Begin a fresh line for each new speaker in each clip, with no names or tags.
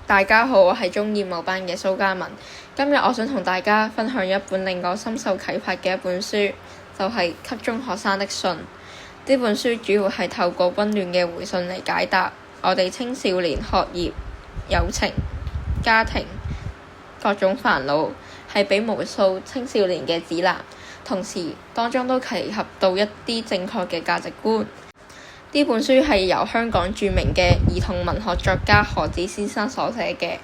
大家好，我係中二某班嘅蘇嘉文。今日我想同大家分享一本令我深受啟發嘅一本書，就係《給中學生的信》。呢本書主要係透過溫暖嘅回信嚟解答我哋青少年學業、友情、家庭各種煩惱，係俾無數青少年嘅指南，同時當中都契合到一啲正確嘅價值觀。呢本書係由香港著名嘅兒童文學作家何子先生所寫嘅。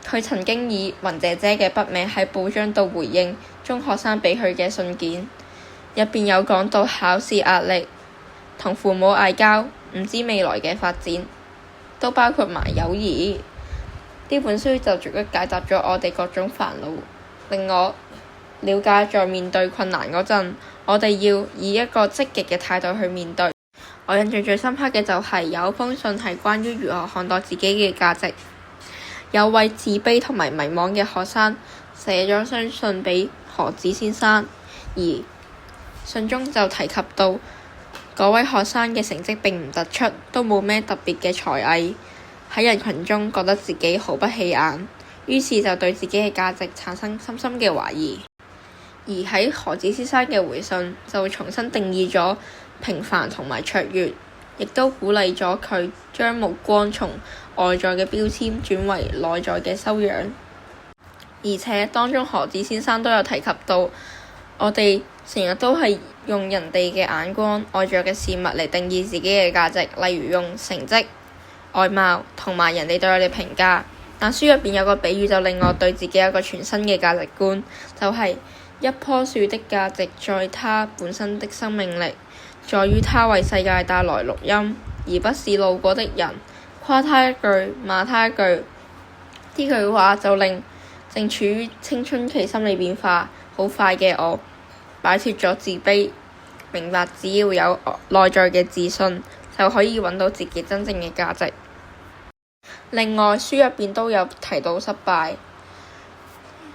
佢曾經以雲姐姐嘅筆名喺報章度回應中學生俾佢嘅信件，入邊有講到考試壓力、同父母嗌交、唔知未來嘅發展，都包括埋友誼。呢本書就逐一解答咗我哋各種煩惱，令我了解在面對困難嗰陣，我哋要以一個積極嘅態度去面對。我印象最深刻嘅就係有封信係關於如何看待自己嘅價值。有位自卑同埋迷茫嘅學生寫咗封信俾何子先生，而信中就提及到嗰位學生嘅成績並唔突出，都冇咩特別嘅才藝，喺人群中覺得自己毫不起眼，於是就對自己嘅價值產生深深嘅懷疑。而喺何子先生嘅回信就會重新定義咗平凡同埋卓越，亦都鼓勵咗佢將目光從外在嘅標籤轉為內在嘅修養。而且當中何子先生都有提及到，我哋成日都係用人哋嘅眼光、外在嘅事物嚟定義自己嘅價值，例如用成績、外貌同埋人哋對我哋評價。但書入邊有個比喻就令我對自己有一個全新嘅價值觀，就係一棵樹的價值在它本身的生命力，在於它為世界帶來綠蔭，而不是路過的人誇他一句罵他一句。呢句話就令正處於青春期心理變化好快嘅我擺脫咗自卑，明白只要有內在嘅自信就可以揾到自己真正嘅價值。另外書入邊都有提到失敗，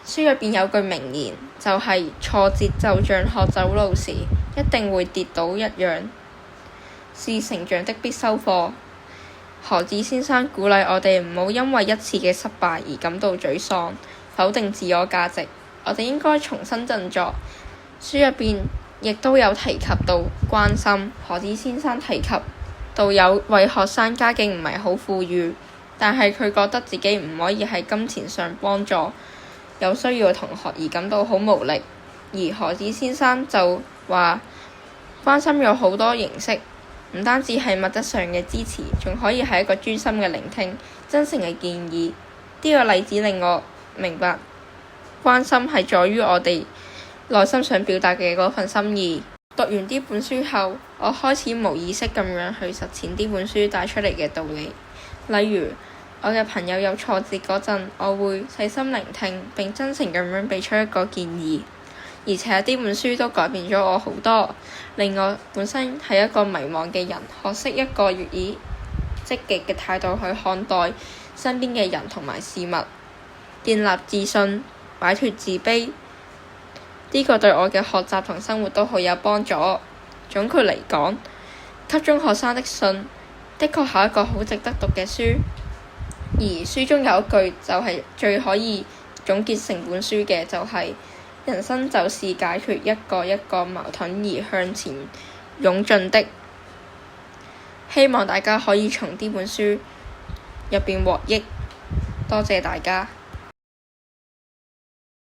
書入邊有句名言就係挫折就像學走路時一定會跌倒一樣，是成長的必修課。何子先生鼓勵我哋唔好因為一次嘅失敗而感到沮喪，否定自我價值，我哋應該重新振作。書入邊亦都有提及到關心，何子先生提及到有位學生家境唔係好富裕，但係佢覺得自己唔可以喺金錢上幫助有需要嘅同學而感到好無力。而何子先生就話關心有好多形式，唔單止係物質上嘅支持，仲可以係一個專心嘅聆聽、真誠嘅建議。呢個例子令我明白關心係在於我哋內心想表達嘅嗰份心意。讀完呢本書後，我開始無意識咁樣去實踐呢本書帶出嚟嘅道理。例如我嘅朋友有挫折嗰陣，我會細心聆聽並真誠咁樣俾出一個建議。而且呢本書都改變咗我好多，令我本身係一個迷茫嘅人學識一個以積極嘅態度去看待身邊嘅人同埋事物，建立自信，擺脫自卑。呢個對我嘅學習同生活都好有幫助。總括嚟講，給中學生的信的確係一個好值得讀嘅書，而書中有一句就係最可以總結成本書嘅，就係人生就是解決一個一個矛盾而向前湧進的。希望大家可以從呢本書入邊獲益。多謝大家。